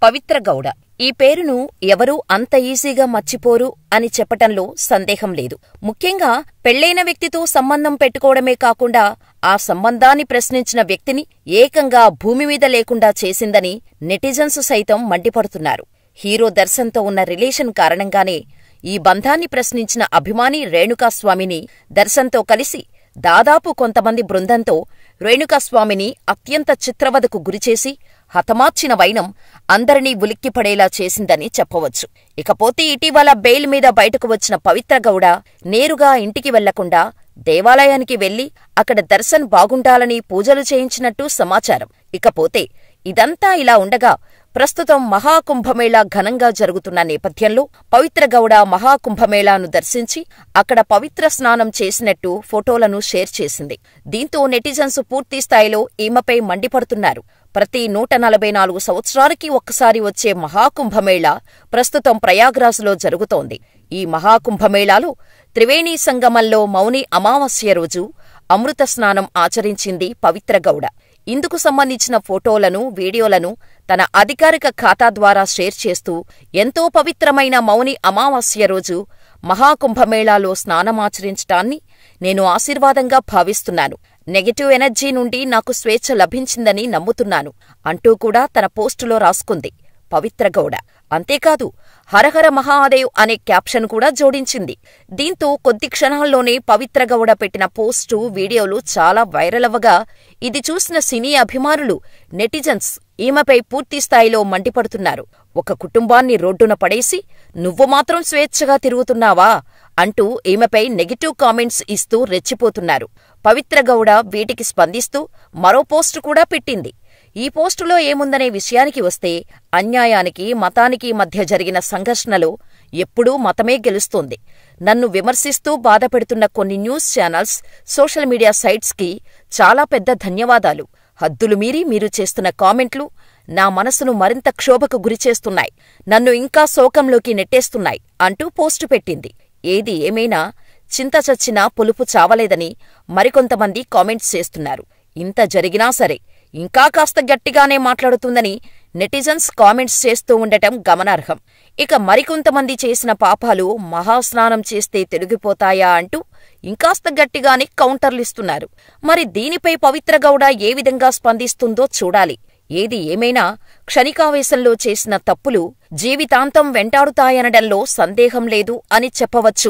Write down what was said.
పవిత్ర గౌడ. ఈ పేరును ఎవరూ అంత ఈజీగా మర్చిపోరు అని చెప్పటంలో సందేహం లేదు. ముఖ్యంగా పెళ్లైన వ్యక్తితో సంబంధం పెట్టుకోవడమే కాకుండా ఆ సంబంధాన్ని ప్రశ్నించిన వ్యక్తిని ఏకంగా భూమిమీద లేకుండా చేసిందని నెటిజన్స్ సైతం మండిపడుతున్నారు. హీరో దర్శన్తో ఉన్న రిలేషన్ కారణంగానే ఈ బంధాన్ని ప్రశ్నించిన అభిమాని రేణుకాస్వామిని దర్శన్తో కలిసి దాదాపు కొంతమంది బృందంతో రేణుకాస్వామిని అత్యంత చిత్రవధకు గురిచేసి హతమార్చిన వైనం అందరినీ ఉలిక్కిపడేలా చేసిందని చెప్పవచ్చు. ఇకపోతే ఇటీవల బెయిల్ మీద బయటకు వచ్చిన పవిత్ర గౌడ నేరుగా ఇంటికి వెళ్లకుండా దేవాలయానికి వెళ్లి అక్కడ దర్శన్ బాగుండాలని పూజలు చేయించినట్టు సమాచారం. ఇకపోతే ఇదంతా ఇలా ఉండగా ప్రస్తుతం మహాకుంభమేళా ఘనంగా జరుగుతున్న నేపథ్యంలో పవిత్ర గౌడ మహాకుంభమేళాను దర్శించి అక్కడ పవిత్ర స్నానం చేసినట్టు ఫోటోలను షేర్ చేసింది. దీంతో నెటిజన్స్ పూర్తిస్థాయిలో ఈమెపై మండిపడుతున్నారు. ప్రతి 144 సంవత్సరాలకి ఒక్కసారి వచ్చే మహాకుంభమేళా ప్రస్తుతం ప్రయాగ్రాజ్లో జరుగుతోంది. ఈ మహాకుంభమేళాలో త్రివేణీ సంగమంలో మౌని అమావాస్య రోజు అమృత స్నానం ఆచరించింది పవిత్ర గౌడ. ఇందుకు సంబంధించిన ఫోటోలను, వీడియోలను తన అధికారిక ఖాతా ద్వారా షేర్ చేస్తూ ఎంతో పవిత్రమైన మౌని అమావాస్య రోజు మహాకుంభమేళాలో స్నానమాచరించటాన్ని నేను ఆశీర్వాదంగా భావిస్తున్నాను. నెగటివ్ ఎనర్జీ నుండి నాకు స్వేచ్ఛ లభించిందని నమ్ముతున్నాను అంటూ కూడా తన పోస్టులో రాసుకుంది పవిత్ర గౌడ. అంతేకాదు హరహర మహాదేవ్ అనే క్యాప్షన్ కూడా జోడించింది. దీంతో కొద్ది క్షణాల్లోనే పవిత్ర గౌడ పెట్టిన పోస్టు, వీడియోలు చాలా వైరల్ అవ్వగా ఇది చూసిన సినీ అభిమానులు, నెటిజన్స్ ఈమెపై పూర్తిస్థాయిలో మండిపడుతున్నారు. ఒక కుటుంబాన్ని రోడ్డున పడేసి నువ్వు మాత్రం స్వేచ్ఛగా తిరుగుతున్నావా అంటూ ఈమెపై నెగటివ్ కామెంట్స్ ఇస్తూ రెచ్చిపోతున్నారు. పవిత్ర గౌడ వీటికి స్పందిస్తూ మరో పోస్టు కూడా పెట్టింది. ఈ పోస్టులో ఏముందనే విషయానికి వస్తే, అన్యాయానికి మతానికి మధ్య జరిగిన సంఘర్షణలో ఎప్పుడూ మతమే గెలుస్తోంది. నన్ను విమర్శిస్తూ బాధపెడుతున్న కొన్ని న్యూస్ ఛానల్స్, సోషల్ మీడియా సైట్స్కి చాలా పెద్ద ధన్యవాదాలు. హద్దులు మీరి మీరు చేస్తున్న కామెంట్లు నా మనసును మరింత క్షోభకు గురిచేస్తున్నాయి, నన్ను ఇంకా శోకంలోకి నెట్టేస్తున్నాయి అంటూ పోస్టు పెట్టింది. ఏది ఏమైనా చింత చచ్చినా పులుపు చావలేదని మరికొంతమంది కామెంట్స్ చేస్తున్నారు. ఇంత జరిగినా సరే ఇంకా కాస్త గట్టిగానే మాట్లాడుతుందని నెటిజన్స్ కామెంట్స్ చేస్తూ ఉండటం గమనార్హం. ఇక మరికొంతమంది చేసిన పాపాలు మహాస్నానం చేస్తే తొలగిపోతాయా అంటూ ఇంకాస్త గట్టిగానే కౌంటర్లిస్తున్నారు. మరి దీనిపై పవిత్ర గౌడ ఏ విధంగా స్పందిస్తుందో చూడాలి. ఏది ఏమైనా క్షణికావేశంలో చేసిన తప్పులు జీవితాంతం వెంటాడుతాయనడంలో సందేహం లేదు అని చెప్పవచ్చు.